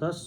10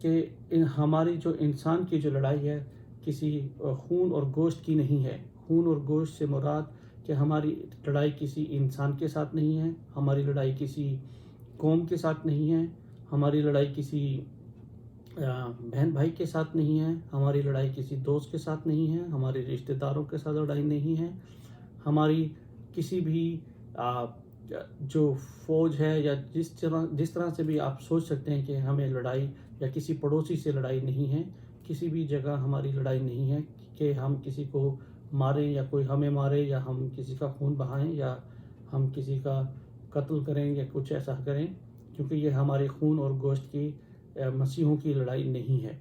کہ ہماری جو انسان کی جو لڑائی ہے کسی خون اور گوشت کی نہیں ہے. خون اور گوشت سے مراد کہ ہماری لڑائی کسی انسان کے ساتھ نہیں ہے، ہماری لڑائی کسی قوم کے ساتھ نہیں ہے، ہماری لڑائی کسی بہن بھائی کے ساتھ نہیں ہے، ہماری لڑائی کسی دوست کے ساتھ نہیں ہے، ہمارے رشتہ داروں کے ساتھ لڑائی نہیں ہے، ہماری کسی بھی جو فوج ہے یا جس طرح سے بھی آپ سوچ سکتے ہیں کہ ہمیں لڑائی یا کسی پڑوسی سے لڑائی نہیں ہے. کسی بھی جگہ ہماری لڑائی نہیں ہے کہ ہم کسی کو ماریں یا کوئی ہمیں مارے یا ہم کسی کا خون بہائیں یا ہم کسی کا قتل کریں یا کچھ ایسا کریں، کیونکہ یہ ہمارے خون اور گوشت کی مسیحوں کی لڑائی نہیں ہے.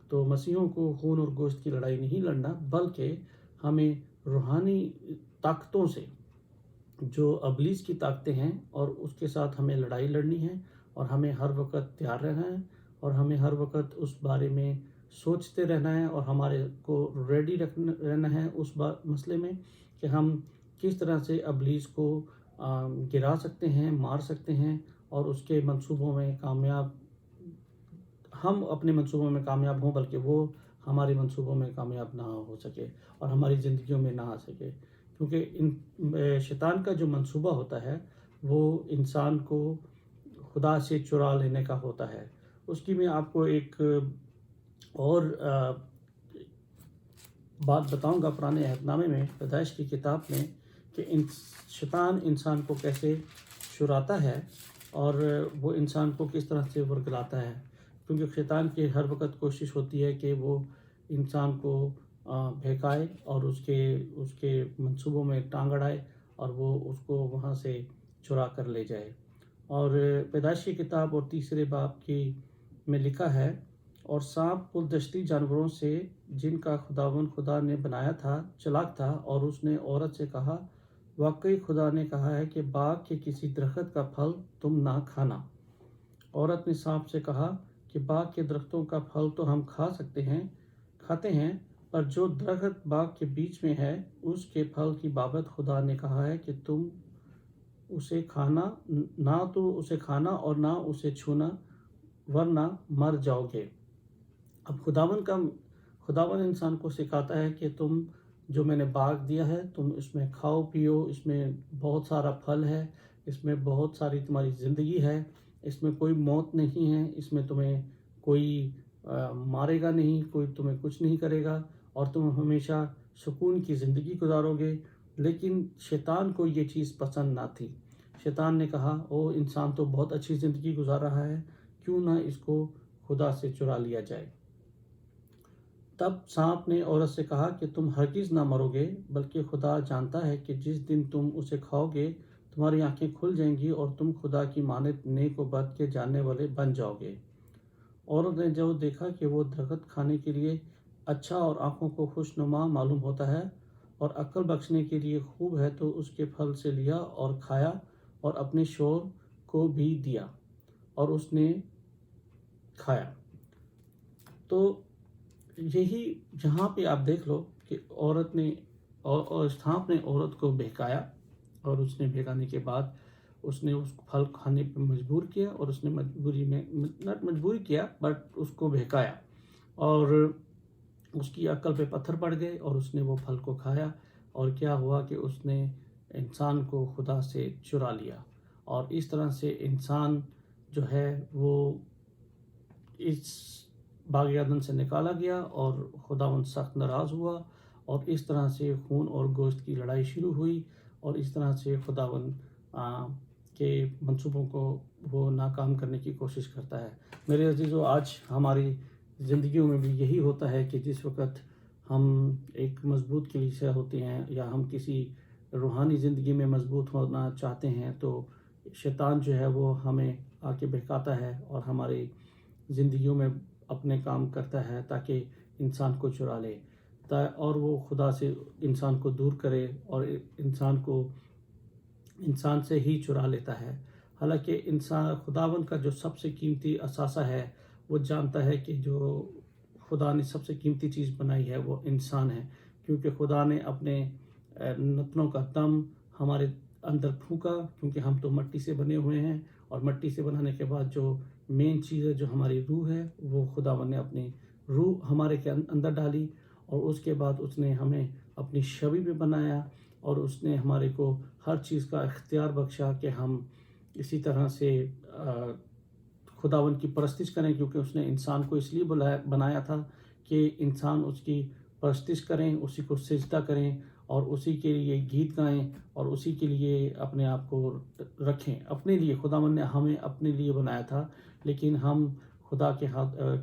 تو مسیحوں کو خون اور گوشت کی لڑائی نہیں لڑنا، بلکہ ہمیں روحانی طاقتوں سے، جو ابلیس کی طاقتیں ہیں، اور اس کے ساتھ ہمیں لڑائی لڑنی ہے، اور ہمیں ہر وقت تیار رہنا ہے، اور ہمیں ہر وقت اس بارے میں سوچتے رہنا ہے، اور ہمارے کو ریڈی رہنا ہے اس مسئلے میں کہ ہم کس طرح سے ابلیس کو گرا سکتے ہیں، مار سکتے ہیں، اور اس کے منصوبوں میں کامیاب، ہم اپنے منصوبوں میں کامیاب ہوں بلکہ وہ ہمارے منصوبوں میں کامیاب نہ ہو سکے اور ہماری زندگیوں میں نہ آ سکے. کیونکہ شیطان کا جو منصوبہ ہوتا ہے وہ انسان کو خدا سے چرا لینے کا ہوتا ہے. اس کی میں آپ کو ایک اور بات بتاؤں گا پرانے عہد نامے میں، پیدائش کی کتاب میں، کہ شیطان انسان کو کیسے چراتا ہے اور وہ انسان کو کس طرح سے ورگلاتا ہے. کیونکہ شیطان کی ہر وقت کوشش ہوتی ہے کہ وہ انسان کو بہکائے اور اس کے منصوبوں میں ٹانگ اڑائے اور وہ اس کو وہاں سے چرا کر لے جائے. اور پیدائش کی کتاب اور 3 باب کی میں لکھا ہے، اور سانپ پردشتی جانوروں سے جن کا خدا نے بنایا تھا چلاک تھا، اور اس نے عورت سے کہا، واقعی خدا نے کہا ہے کہ باغ کے کسی درخت کا پھل تم نہ کھانا. عورت نے سانپ سے کہا کہ باغ کے درختوں کا پھل تو ہم کھاتے ہیں، پر جو درخت باغ کے بیچ میں ہے اس کے پھل کی بابت خدا نے کہا ہے کہ تم اسے کھانا اور نہ اسے چھونا ورنہ مر جاؤ گے. اب خداوند انسان کو سکھاتا ہے کہ تم جو میں نے باغ دیا ہے تم اس میں کھاؤ پیو، اس میں بہت سارا پھل ہے، اس میں بہت ساری تمہاری زندگی ہے، اس میں کوئی موت نہیں ہے، اس میں تمہیں کوئی مارے گا نہیں، کوئی تمہیں کچھ نہیں کرے گا، اور تم ہمیشہ سکون کی زندگی گزارو گے. لیکن شیطان کو یہ چیز پسند نہ تھی. شیطان نے کہا، او انسان تو بہت اچھی زندگی گزار رہا ہے، کیوں نہ اس کو خدا سے چرا لیا جائے. تب سانپ نے عورت سے کہا کہ تم ہرگز نہ مرو گے، بلکہ خدا جانتا ہے کہ جس دن تم اسے کھاؤ گے تمہاری آنکھیں کھل جائیں گی اور تم خدا کی مانند نیک و بد کے جاننے والے بن جاؤ گے. عورت نے جو دیکھا کہ وہ درخت کھانے کے لیے اچھا اور آنکھوں کو خوشنما معلوم ہوتا ہے اور عقل بخشنے کے لیے خوب ہے، تو اس کے پھل سے لیا اور کھایا اور اپنے شوہر کو بھی دیا اور اس نے کھایا. تو یہی جہاں پہ آپ دیکھ لو کہ عورت نے اور سانپ نے عورت کو بہکایا، اور اس نے بہکانے کے بعد اس نے اس پھل کھانے پہ مجبور کیا، اور اس نے مجبوری کیا بٹ اس کو بہکایا، اور اس کی عقل پہ پتھر پڑ گئے اور اس نے وہ پھل کو کھایا. اور کیا ہوا کہ اس نے انسان کو خدا سے چرا لیا، اور اس طرح سے انسان جو ہے وہ اس باغ عدن سے نکالا گیا، اور خداوند سخت ناراض ہوا، اور اس طرح سے خون اور گوشت کی لڑائی شروع ہوئی، اور اس طرح سے خداوند کے منصوبوں کو وہ ناکام کرنے کی کوشش کرتا ہے. میرے عزیزو، آج ہماری زندگیوں میں بھی یہی ہوتا ہے کہ جس وقت ہم ایک مضبوط کلیسیا ہوتے ہیں یا ہم کسی روحانی زندگی میں مضبوط ہونا چاہتے ہیں، تو شیطان جو ہے وہ ہمیں آ کے بہکاتا ہے اور ہماری زندگیوں میں اپنے کام کرتا ہے تاکہ انسان کو چرا لے، اور وہ خدا سے انسان کو دور کرے اور انسان سے ہی چرا لیتا ہے. حالانکہ خداوند کا جو سب سے قیمتی اثاثہ ہے، وہ جانتا ہے کہ جو خدا نے سب سے قیمتی چیز بنائی ہے وہ انسان ہے، کیونکہ خدا نے اپنے نتنوں کا دم ہمارے اندر پھونکا، کیونکہ ہم تو مٹی سے بنے ہوئے ہیں، اور مٹی سے بنانے کے بعد جو مین چیز ہے جو ہماری روح ہے، وہ خداوند نے اپنی روح ہمارے کے اندر ڈالی، اور اس کے بعد اس نے ہمیں اپنی شبیہ بھی بنایا، اور اس نے ہمارے کو ہر چیز کا اختیار بخشا کہ ہم اسی طرح سے خداوند کی پرستش کریں، کیونکہ اس نے انسان کو اس لیے بنایا تھا کہ انسان اس کی پرستش کریں، اسی کو سجدہ کریں، اور اسی کے لیے گیت گائیں، اور اسی کے لیے اپنے آپ کو رکھیں اپنے لیے۔ خداوند نے ہمیں اپنے لیے بنایا تھا، لیکن ہم خدا کے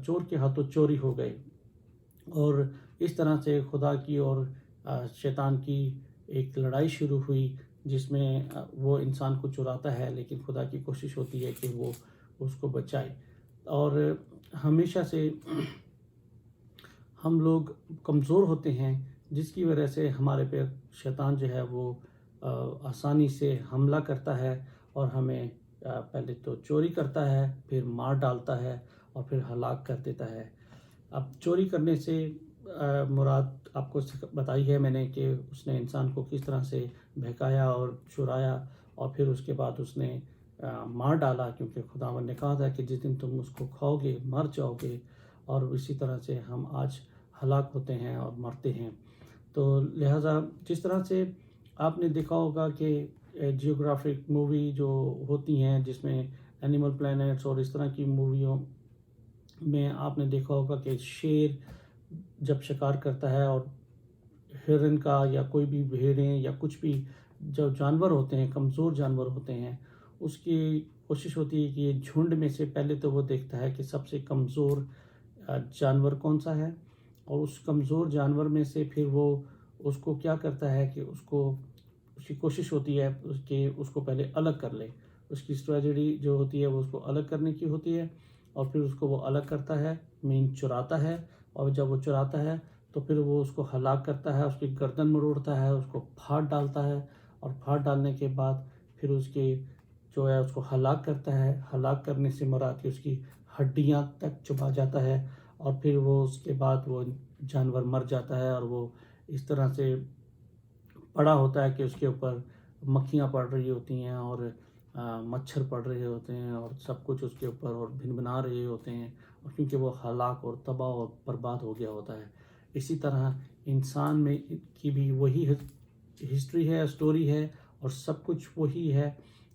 چور کے ہاتھوں چوری ہو گئے، اور اس طرح سے خدا کی اور شیطان کی ایک لڑائی شروع ہوئی، جس میں وہ انسان کو چراتا ہے، لیکن خدا کی کوشش ہوتی ہے کہ وہ اس کو بچائے۔ اور ہمیشہ سے ہم لوگ کمزور ہوتے ہیں، جس کی وجہ سے ہمارے پہ شیطان جو ہے وہ آسانی سے حملہ کرتا ہے، اور ہمیں پہلے تو چوری کرتا ہے، پھر مار ڈالتا ہے، اور پھر ہلاک کر دیتا ہے۔ اب چوری کرنے سے مراد آپ کو بتائی ہے میں نے کہ اس نے انسان کو کس طرح سے بہکایا اور چرایا، اور پھر اس کے بعد اس نے مار ڈالا، کیونکہ خداوند نے کہا تھا کہ جس دن تم اس کو کھاؤ گے مر جاؤ گے، اور اسی طرح سے ہم آج ہلاک ہوتے ہیں اور مرتے ہیں۔ تو لہٰذا جس طرح سے آپ نے دیکھا ہوگا کہ جیوگرافک مووی جو ہوتی ہیں، جس میں اینیمل پلینٹس اور اس طرح کی موویوں میں آپ نے دیکھا ہوگا کہ شیر جب شکار کرتا ہے، اور ہرن کا یا کوئی بھی بھیڑیں یا کچھ بھی جو جانور ہوتے ہیں، کمزور جانور ہوتے ہیں، اس کی کوشش ہوتی ہے کہ یہ جھنڈ میں سے پہلے تو وہ دیکھتا ہے کہ سب سے کمزور جانور کون سا ہے، اور اس کمزور جانور میں سے پھر وہ اس کو کیا کرتا ہے کہ اس کی کوشش ہوتی ہے کہ اس کو پہلے الگ کر لے۔ اس کی اسٹریٹجی جو ہوتی ہے وہ اس کو الگ کرنے کی ہوتی ہے، اور پھر اس کو وہ الگ کرتا ہے، مین چراتا ہے، اور جب وہ چراتا ہے تو پھر وہ اس کو ہلاک کرتا ہے، اس کی گردن مروڑتا ہے، اس کو پھاڑ ڈالتا ہے، اور پھاڑ ڈالنے کے بعد پھر اس کے جو ہے اس کو ہلاک کرتا ہے۔ ہلاک کرنے سے مراد کہ اس کی ہڈیاں تک چبا جاتا ہے، اور پھر وہ اس کے بعد وہ جانور مر جاتا ہے، اور وہ اس طرح سے پڑا ہوتا ہے کہ اس کے اوپر مکھیاں پڑ رہی ہوتی ہیں، اور مچھر پڑ رہے ہوتے ہیں، اور سب کچھ اس کے اوپر اور بھنبھنا رہے ہوتے ہیں، اور کیونکہ وہ ہلاک اور تباہ اور برباد ہو گیا ہوتا ہے۔ اسی طرح انسان میں کی بھی وہی ہسٹری ہے، اسٹوری ہے، اور سب کچھ وہی ہے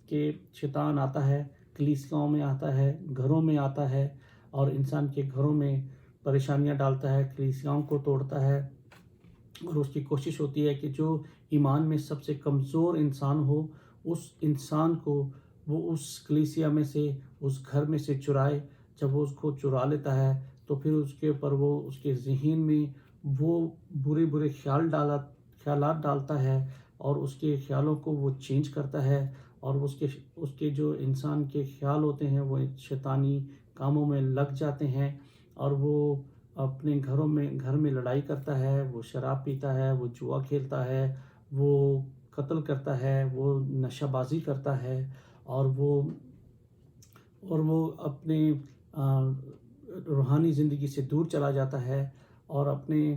کہ شیطان آتا ہے، کلیسیاؤں میں آتا ہے، گھروں میں آتا ہے، اور انسان کے گھروں میں پریشانیاں ڈالتا ہے، کلیسیاؤں کو توڑتا ہے، اور اس کی کوشش ہوتی ہے کہ جو ایمان میں سب سے کمزور انسان ہو، اس انسان کو وہ اس کلیسیا میں سے، اس گھر میں سے چرائے۔ جب وہ اس کو چرا لیتا ہے تو پھر اس کے اوپر وہ اس کے ذہن میں وہ برے برے خیالات ڈالتا ہے، اور اس کے خیالوں کو وہ چینج کرتا ہے، اور اس کے جو انسان کے خیال ہوتے ہیں وہ شیطانی کاموں میں لگ جاتے ہیں، اور وہ اپنے گھر میں لڑائی کرتا ہے، وہ شراب پیتا ہے، وہ جوا کھیلتا ہے، وہ قتل کرتا ہے، وہ نشہ بازی کرتا ہے، اور وہ اپنے روحانی زندگی سے دور چلا جاتا ہے، اور اپنے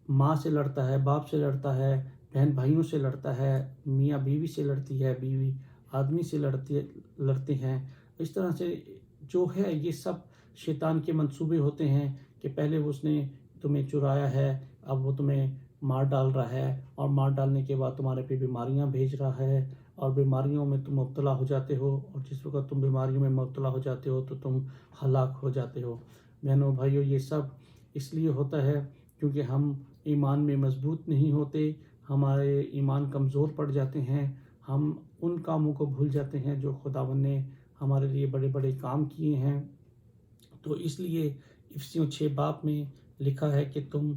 ماں سے لڑتا ہے، باپ سے لڑتا ہے، بہن بھائیوں سے لڑتا ہے، میاں بیوی سے لڑتی ہے، بیوی آدمی سے لڑتے ہیں۔ اس طرح سے جو ہے یہ سب شیطان کے منصوبے ہوتے ہیں کہ پہلے اس نے تمہیں چرایا ہے، اب وہ تمہیں مار ڈال رہا ہے، اور مار ڈالنے کے بعد تمہارے پہ بیماریاں بھیج رہا ہے، اور بیماریوں میں تم مبتلا ہو جاتے ہو، اور جس وقت تم بیماریوں میں مبتلا ہو جاتے ہو تو تم ہلاک ہو جاتے ہو۔ بہنوں بھائیوں، یہ سب اس لیے ہوتا ہے کیونکہ ہم ایمان میں مضبوط نہیں ہوتے، ہمارے ایمان کمزور پڑ جاتے ہیں، ہم ان کاموں کو بھول جاتے ہیں جو خداوند نے ہمارے لیے بڑے بڑے کام کیے ہیں۔ تو اس لیے افسیوں 6 باب میں لکھا ہے کہ تم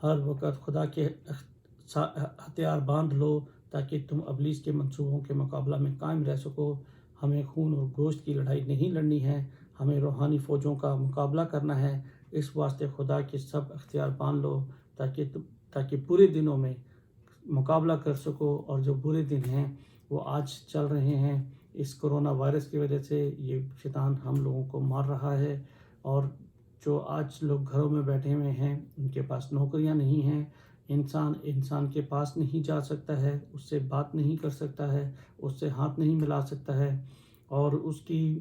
ہر وقت خدا کے ہتھیار باندھ لو تاکہ تم ابلیس کے منصوبوں کے مقابلہ میں قائم رہ سکو۔ ہمیں خون اور گوشت کی لڑائی نہیں لڑنی ہے، ہمیں روحانی فوجوں کا مقابلہ کرنا ہے۔ اس واسطے خدا کے سب اختیار باندھ لو تاکہ برے دنوں میں مقابلہ کر سکو، اور جو برے دن ہیں وہ آج چل رہے ہیں۔ اس کرونا وائرس کی وجہ سے یہ شیطان ہم لوگوں کو مار رہا ہے، اور جو آج لوگ گھروں میں بیٹھے ہوئے ہیں ان کے پاس نوکریاں نہیں ہیں، انسان کے پاس نہیں جا سکتا ہے، اس سے بات نہیں کر سکتا ہے، اس سے ہاتھ نہیں ملا سکتا ہے، اور اس کی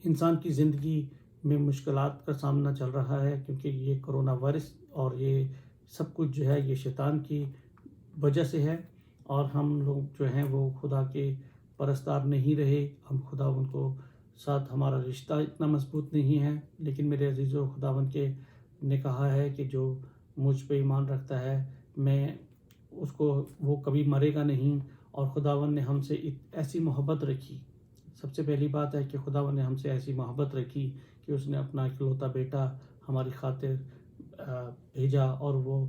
انسان کی زندگی میں مشکلات کا سامنا چل رہا ہے، کیونکہ یہ کرونا وائرس اور یہ سب کچھ جو ہے یہ شیطان کی وجہ سے ہے، اور ہم لوگ جو ہیں وہ خدا کے پرستار نہیں رہے، ہم خداوند کو ساتھ ہمارا رشتہ اتنا مضبوط نہیں ہے۔ لیکن میرے عزیزو، خداوند کے نے کہا ہے کہ جو مجھ پہ ایمان رکھتا ہے میں اس کو وہ کبھی مرے گا نہیں، اور خداوند نے ہم سے ایسی محبت رکھی۔ سب سے پہلی بات ہے کہ خداوند نے ہم سے ایسی محبت رکھی کہ اس نے اپنا اکلوتا بیٹا ہماری خاطر بھیجا، اور وہ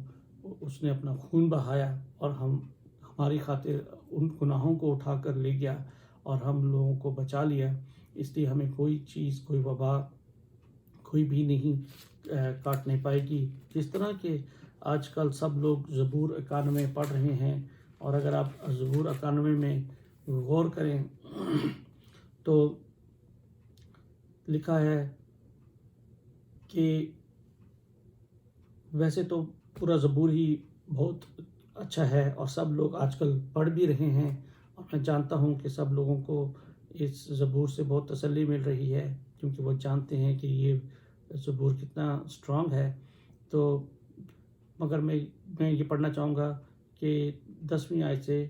اس نے اپنا خون بہایا اور ہماری خاطر ان گناہوں کو اٹھا کر لے گیا اور ہم لوگوں کو بچا لیا۔ اس لیے ہمیں کوئی چیز، کوئی وبا کوئی بھی نہیں کاٹنے پائے گی۔ جس طرح کہ آج کل سب لوگ زبور 91 پڑھ رہے ہیں، اور اگر آپ زبور 91 میں غور کریں تو لکھا ہے کہ ویسے تو پورا زبور ہی بہت اچھا ہے اور سب لوگ آج کل پڑھ بھی رہے ہیں، اور میں جانتا ہوں کہ سب لوگوں کو اس زبور سے بہت تسلی مل رہی ہے، کیونکہ وہ جانتے ہیں کہ یہ زبور کتنا اسٹرانگ ہے۔ تو مگر میں یہ پڑھنا چاہوں گا کہ 10ویں آیت سے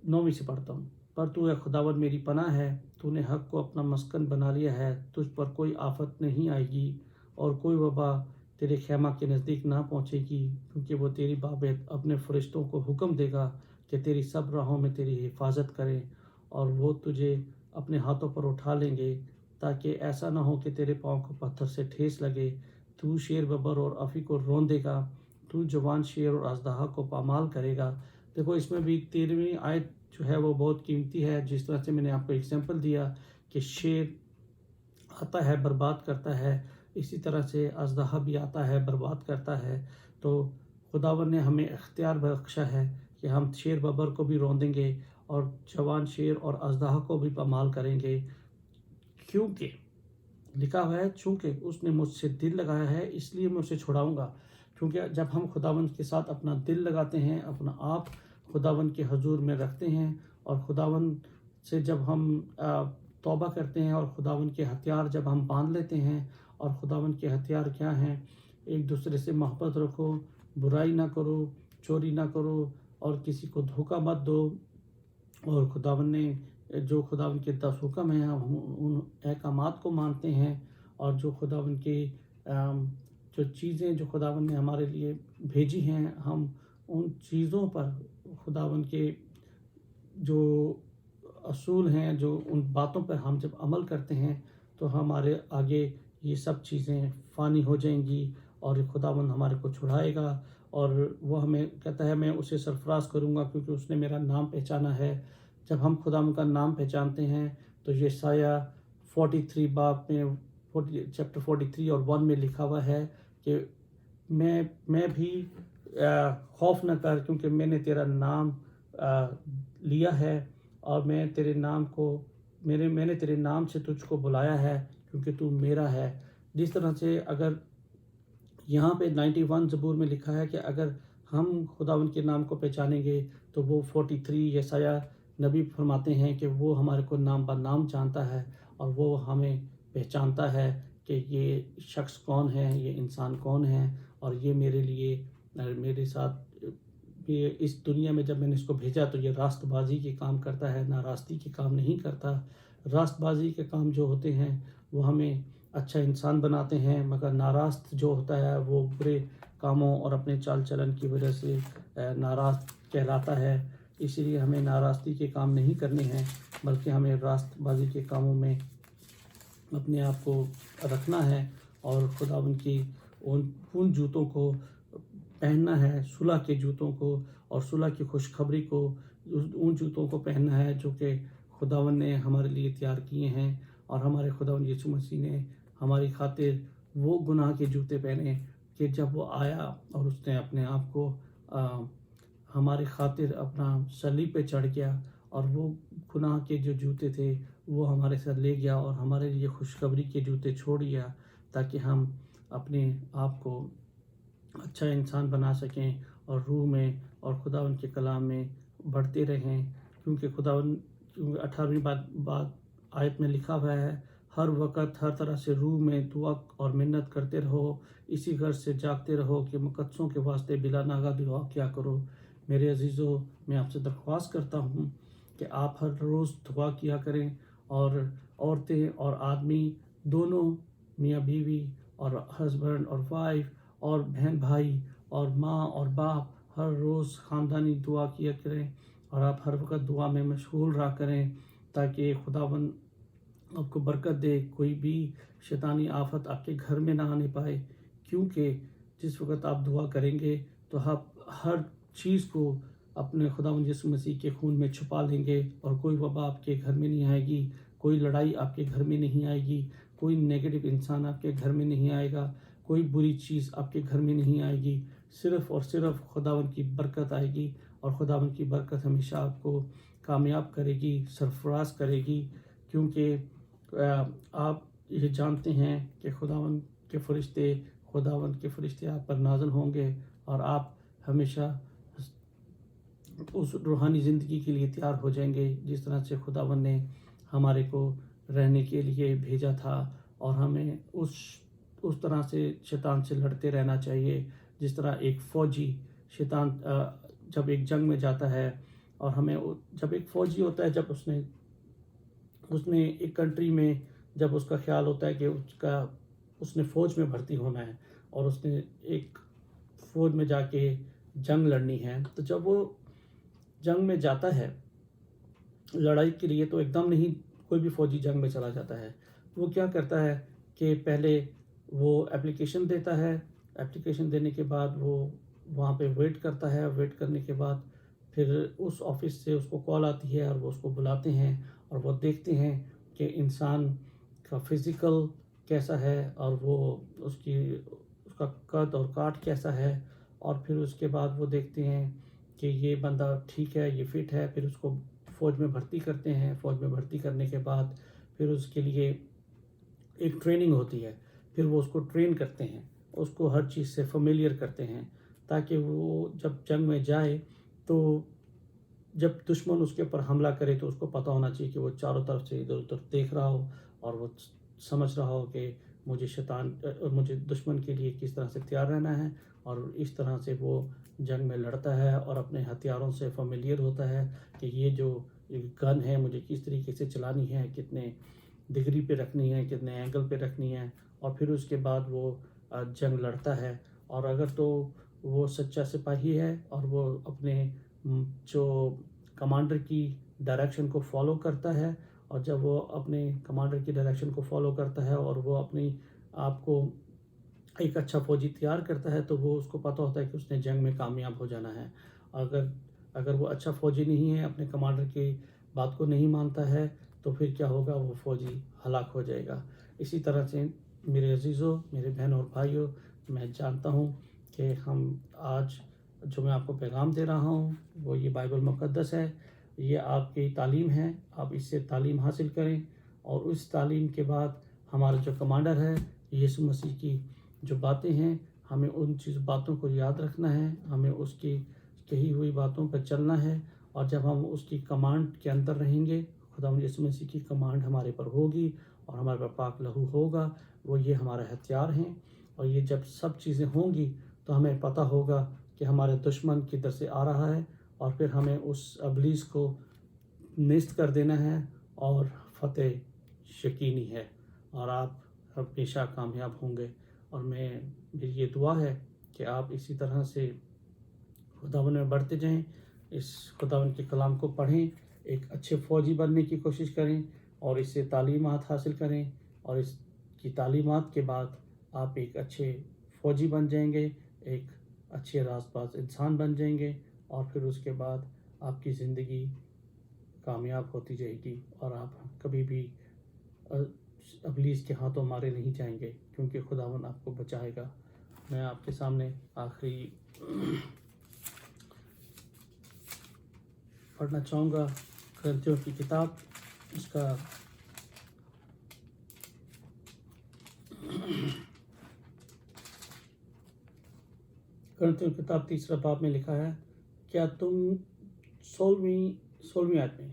9ویں سے پڑھتا ہوں۔ پر تو اے خداوند میری پناہ ہے، تو نے حق کو اپنا مسکن بنا لیا ہے، تجھ پر کوئی آفت نہیں آئے گی اور کوئی وبا تیرے خیمہ کے نزدیک نہ پہنچے گی، کیونکہ وہ تیری بابت اپنے فرشتوں کو حکم دے گا کہ تیری سب راہوں میں تیری حفاظت کریں، اور وہ تجھے اپنے ہاتھوں پر اٹھا لیں گے، تاکہ ایسا نہ ہو کہ تیرے پاؤں کو پتھر سے ٹھیس لگے۔ تو شیر ببر اور افی کو رون دے گا، تو جوان شیر اور اژدہا کو پامال کرے گا۔ دیکھو اس میں بھی 13ویں آیت جو ہے وہ بہت قیمتی ہے۔ جس طرح سے میں نے آپ کو ایگزامپل دیا کہ شیر آتا ہے برباد کرتا ہے، اسی طرح سے اژدہا بھی آتا ہے برباد کرتا ہے۔ تو خداوند نے ہمیں اختیار بخشا ہے کہ ہم شیر ببر کو بھی رون دیں گے اور جوان شیر اور اژدہا کو بھی پامال کریں گے، کیونکہ لکھا ہوا ہے چونکہ اس نے مجھ سے دل لگایا ہے، اس لیے میں اسے چھڑاؤں گا۔ کیونکہ جب ہم خداوند کے ساتھ اپنا دل لگاتے ہیں، اپنا آپ خداوند کے حضور میں رکھتے ہیں، اور خداوند سے جب ہم توبہ کرتے ہیں، اور خداوند کے ہتھیار جب ہم باندھ لیتے ہیں، اور خداوند کے ہتھیار کیا ہیں؟ ایک دوسرے سے محبت رکھو، برائی نہ کرو، چوری نہ کرو، اور کسی کو دھوکہ مت دو، اور خداوند نے جو خداوند کے 10 حکم ہیں ہم ان احکامات کو مانتے ہیں، اور جو خداوند کے جو چیزیں جو خداوند نے ہمارے لیے بھیجی ہیں، ہم ان چیزوں پر خداوند کے جو اصول ہیں، جو ان باتوں پر ہم جب عمل کرتے ہیں تو ہمارے آگے یہ سب چیزیں فانی ہو جائیں گی، اور خداوند ہمارے کو چھڑائے گا، اور وہ ہمیں کہتا ہے میں اسے سرفراز کروں گا کیونکہ اس نے میرا نام پہچانا ہے۔ جب ہم خداوند کا نام پہچانتے ہیں تو یشعیاہ 43 باب میں چیپٹر 43 اور 1 میں لکھا ہوا ہے کہ میں بھی خوف نہ کر، کیونکہ میں نے تیرا نام لیا ہے، اور میں تیرے نام کو میں نے تیرے نام سے تجھ کو بلایا ہے، کیونکہ تو میرا ہے۔ جس طرح سے اگر یہاں پہ 91 زبور میں لکھا ہے کہ اگر ہم خداوند کے نام کو پہچانیں گے تو وہ 43 یسایہ نبی فرماتے ہیں کہ وہ ہمارے کو نام بہ نام جانتا ہے، اور وہ ہمیں پہچانتا ہے کہ یہ شخص کون ہے، یہ انسان کون ہے، اور یہ میرے لیے میرے ساتھ یہ اس دنیا میں جب میں نے اس کو بھیجا تو یہ راست بازی کے کام کرتا ہے، ناراستی کے کام نہیں کرتا۔ راست بازی کے کام جو ہوتے ہیں وہ ہمیں اچھا انسان بناتے ہیں، مگر ناراست جو ہوتا ہے وہ برے کاموں اور اپنے چال چلن کی وجہ سے ناراض کہلاتا ہے۔ اسی لیے ہمیں ناراستی کے کام نہیں کرنے ہیں، بلکہ ہمیں راست بازی کے کاموں میں اپنے آپ کو رکھنا ہے، اور خداوند کی ان جوتوں کو پہننا ہے، صلح کے جوتوں کو، اور صلح کی خوشخبری کو، ان جوتوں کو پہننا ہے جو کہ خداوند نے ہمارے لیے تیار کیے ہیں، اور ہمارے خداوند یسوع مسیح نے ہماری خاطر وہ گناہ کے جوتے پہنے کہ جب وہ آیا اور اس نے اپنے آپ کو ہماری خاطر اپنا صلیب پہ چڑھ گیا، اور وہ گناہ کے جو جوتے تھے وہ ہمارے ساتھ لے گیا اور ہمارے لیے خوشخبری کے جوتے چھوڑ گیا، تاکہ ہم اپنے آپ کو اچھا انسان بنا سکیں، اور روح میں اور خداوند کے کلام میں بڑھتے رہیں، کیونکہ 18ویں بات آیت میں لکھا ہوا ہے ہر وقت ہر طرح سے روح میں دعا اور منت کرتے رہو، اسی غرض سے جاگتے رہو کہ مقدسوں کے واسطے بلا ناغہ دعا کیا کرو۔ میرے عزیزو، میں آپ سے درخواست کرتا ہوں کہ آپ ہر روز دعا کیا کریں، اور عورتیں اور آدمی دونوں، میاں بیوی اور ہسبینڈ اور وائف اور بہن بھائی اور ماں اور باپ ہر روز خاندانی دعا کیا کریں، اور آپ ہر وقت دعا میں مشغول رہا کریں تاکہ خداوند آپ کو برکت دے، کوئی بھی شیطانی آفت آپ کے گھر میں نہ آنے پائے، کیونکہ جس وقت آپ دعا کریں گے تو آپ ہر چیز کو اپنے خداوند یسوع مسیح کے خون میں چھپا لیں گے، اور کوئی وبا آپ کے گھر میں نہیں آئے گی، کوئی لڑائی آپ کے گھر میں نہیں آئے گی، کوئی نیگیٹو انسان آپ کے گھر میں نہیں آئے گا، کوئی بری چیز آپ کے گھر میں نہیں آئے گی، صرف اور صرف خداوند کی برکت آئے گی، اور خداوند کی برکت ہمیشہ آپ کو کامیاب کرے گی، سرفراز کرے گی، کیونکہ آپ یہ جانتے ہیں کہ خداوند کے فرشتے آپ پر نازل ہوں گے، اور آپ ہمیشہ اس روحانی زندگی کے لیے تیار ہو جائیں گے جس طرح سے خداوند نے ہمارے کو رہنے کے لیے بھیجا تھا، اور ہمیں اس طرح سے شیطان سے لڑتے رہنا چاہیے، جس طرح ایک فوجی شیطان جب ایک جنگ میں جاتا ہے، اور ہمیں جب ایک فوجی ہوتا ہے، جب اس نے ایک کنٹری میں جب اس کا خیال ہوتا ہے کہ اس نے فوج میں بھرتی ہونا ہے، اور اس نے ایک فوج میں جا کے جنگ لڑنی ہے، تو جب وہ جنگ میں جاتا ہے لڑائی کے لیے، تو ایک دم نہیں کوئی بھی فوجی جنگ میں چلا جاتا ہے۔ وہ کیا کرتا ہے کہ پہلے وہ اپلیکیشن دیتا ہے، اپلیکیشن دینے کے بعد وہ وہاں پہ ویٹ کرتا ہے، ویٹ کرنے کے بعد پھر اس آفس سے اس کو کال آتی ہے، اور وہ اس کو بلاتے ہیں، اور وہ دیکھتے ہیں کہ انسان کا فزیکل کیسا ہے، اور وہ اس کا قد اور کاٹ کیسا ہے، اور پھر اس کے بعد وہ دیکھتے ہیں کہ یہ بندہ ٹھیک ہے، یہ فٹ ہے، پھر اس کو فوج میں بھرتی کرتے ہیں۔ فوج میں بھرتی کرنے کے بعد پھر اس کے لیے ایک ٹریننگ ہوتی ہے، پھر وہ اس کو ٹرین کرتے ہیں، اس کو ہر چیز سے فیملیئر کرتے ہیں، تاکہ وہ جب جنگ میں جائے تو جب دشمن اس کے اوپر حملہ کرے تو اس کو پتہ ہونا چاہیے کہ وہ چاروں طرف سے ادھر ادھر دیکھ رہا ہو، اور وہ سمجھ رہا ہو کہ مجھے دشمن کے لیے کس طرح سے تیار رہنا ہے، اور اس طرح سے وہ جنگ میں لڑتا ہے، اور اپنے ہتھیاروں سے فیملیئر ہوتا ہے کہ یہ جو گن ہے مجھے کس طریقے سے چلانی ہے، کتنے ڈگری پہ رکھنی ہے، کتنے اینگل پہ رکھنی ہے، اور پھر اس کے بعد وہ جنگ لڑتا ہے۔ اور اگر تو وہ سچا سپاہی ہے اور وہ اپنے جو کمانڈر کی ڈائریکشن کو فالو کرتا ہے، اور جب وہ اپنے کمانڈر کی ڈائریکشن کو فالو کرتا ہے اور وہ اپنی آپ کو ایک اچھا فوجی تیار کرتا ہے، تو وہ اس کو پتہ ہوتا ہے کہ اس نے جنگ میں کامیاب ہو جانا ہے۔ اگر وہ اچھا فوجی نہیں ہے، اپنے کمانڈر کی بات کو نہیں مانتا ہے، تو پھر کیا ہوگا، وہ فوجی ہلاک ہو جائے گا۔ اسی طرح سے میرے عزیزوں، میرے بہنوں اور بھائیوں، میں جانتا ہوں کہ ہم آج جو میں آپ کو پیغام دے رہا ہوں وہ یہ بائبل مقدس ہے، یہ آپ کی تعلیم ہے، آپ اس سے تعلیم حاصل کریں، اور اس تعلیم کے بعد ہمارا جو کمانڈر ہے یسوع مسیح کی جو باتیں ہیں، ہمیں ان باتوں کو یاد رکھنا ہے، ہمیں اس کی کہی ہوئی باتوں پر چلنا ہے، اور جب ہم اس کی کمانڈ کے اندر رہیں گے، خدا یسوع مسیح کی کمانڈ ہمارے پر ہوگی، اور ہمارے پر پاک لہو ہوگا، وہ یہ ہمارے ہتھیار ہیں، اور یہ جب سب چیزیں ہوں گی تو ہمیں پتہ ہوگا کہ ہمارے دشمن کدھر سے آ رہا ہے، اور پھر ہمیں اس ابلیس کو نیست کر دینا ہے، اور فتح یقینی ہے، اور آپ ہمیشہ کامیاب ہوں گے۔ اور میری یہ دعا ہے کہ آپ اسی طرح سے خداوند میں بڑھتے جائیں، اس خداوند کے کلام کو پڑھیں، ایک اچھے فوجی بننے کی کوشش کریں، اور اس سے تعلیمات حاصل کریں، اور اس کی تعلیمات کے بعد آپ ایک اچھے فوجی بن جائیں گے، ایک اچھے راست باز انسان بن جائیں گے، اور پھر اس کے بعد آپ کی زندگی کامیاب ہوتی جائے گی، اور آپ کبھی بھی ابلیس کے ہاتھوں مارے نہیں جائیں گے، کیونکہ خداوند آپ کو بچائے گا۔ میں آپ کے سامنے آخری پڑھنا چاہوں گا کرنتھیوں کی کتاب، اس کا کرنتھیوں کی کتاب 3 باب میں لکھا ہے، کیا تم 16ویں آیت میں،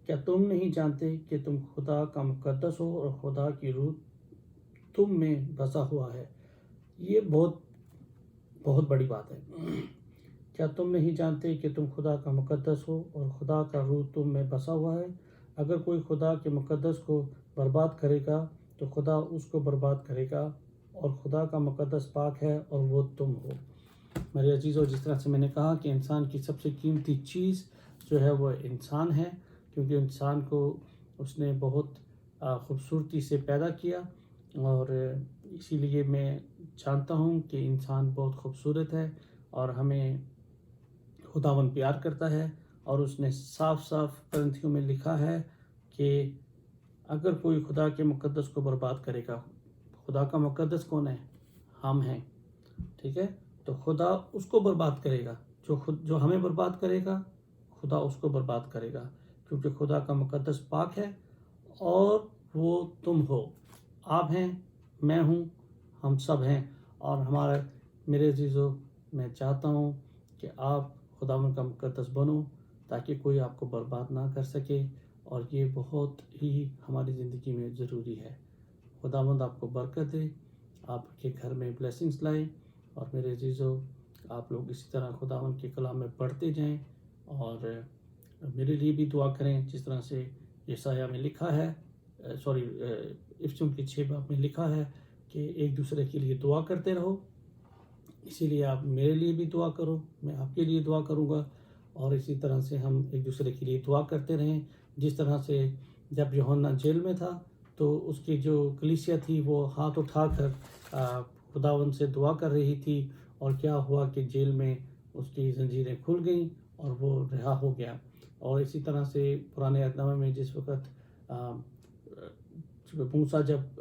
کیا تم نہیں جانتے کہ تم خدا کا مقدس ہو اور خدا کی روح تم میں بسا ہوا ہے؟ یہ بہت بڑی بات ہے۔ کیا تم نہیں جانتے کہ تم خدا کا مقدس ہو اور خدا کا روح تم میں بسا ہوا ہے؟ اگر کوئی خدا کے مقدس کو برباد کرے گا تو خدا اس کو برباد کرے گا، اور خدا کا مقدس پاک ہے اور وہ تم ہو۔ میرے عزیزو، جس طرح سے میں نے کہا کہ انسان کی سب سے قیمتی چیز جو ہے وہ انسان ہے، کیونکہ انسان کو اس نے بہت خوبصورتی سے پیدا کیا، اور اسی لیے میں جانتا ہوں کہ انسان بہت خوبصورت ہے اور ہمیں خداوند پیار کرتا ہے، اور اس نے صاف صاف قرنتھیوں میں لکھا ہے کہ اگر کوئی خدا کے مقدس کو برباد کرے گا، خدا کا مقدس کون ہے؟ ہم ہیں، ٹھیک ہے؟ تو خدا اس کو برباد کرے گا، جو ہمیں برباد کرے گا خدا اس کو برباد کرے گا، کیونکہ خدا کا مقدس پاک ہے اور وہ تم ہو، آپ ہیں، میں ہوں، ہم سب ہیں۔ اور میرے عزیزو، میں چاہتا ہوں کہ آپ خداوند کا مقدس بنو تاکہ کوئی آپ کو برباد نہ کر سکے، اور یہ بہت ہی ہماری زندگی میں ضروری ہے۔ خداوند آپ کو برکت دے، آپ کے گھر میں بلیسنگز لائے، اور میرے عزیزو آپ لوگ اسی طرح خداوند کے کلام میں پڑھتے جائیں، اور میرے لیے بھی دعا کریں، جس طرح سے یسایہ میں لکھا ہے، افسیوں کی 6 باب میں لکھا ہے کہ ایک دوسرے کے لیے دعا کرتے رہو۔ اسی لیے آپ میرے لیے بھی دعا کرو، میں آپ کے لیے دعا کروں گا، اور اسی طرح سے ہم ایک دوسرے کے لیے دعا کرتے رہیں۔ جس طرح سے جب یوحنا جیل میں تھا تو اس کی جو کلیسیا تھی وہ ہاتھ اٹھا کر خداوند سے دعا کر رہی تھی، اور کیا ہوا کہ جیل میں اس کی زنجیریں کھل گئیں اور وہ رہا ہو گیا۔ اور اسی طرح سے پرانے عہد نامے میں جس وقت موسیٰ جب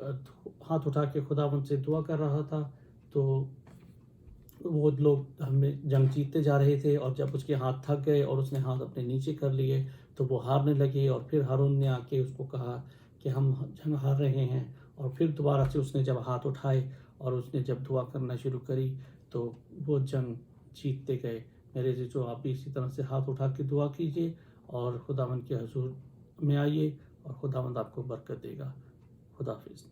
ہاتھ اٹھا کے خداوند سے دعا کر رہا تھا تو وہ لوگ ہمیں جنگ جیتتے جا رہے تھے، اور جب اس کے ہاتھ تھک گئے اور اس نے ہاتھ اپنے نیچے کر لیے تو وہ ہارنے لگے، اور پھر ہارون نے آ کے اس کو کہا کہ ہم جنگ ہار رہے ہیں، اور پھر دوبارہ سے اس نے جب ہاتھ اٹھائے اور اس نے جب دعا کرنا شروع کری تو وہ جنگ جیتتے گئے۔ میرے عزیزو، آپ بھی اسی طرح سے ہاتھ اٹھا کے دعا کیجیے اور خداوند کے حضور میں آئیے، اور خداوند آپ کو برکت دے گا۔ خدا حافظ۔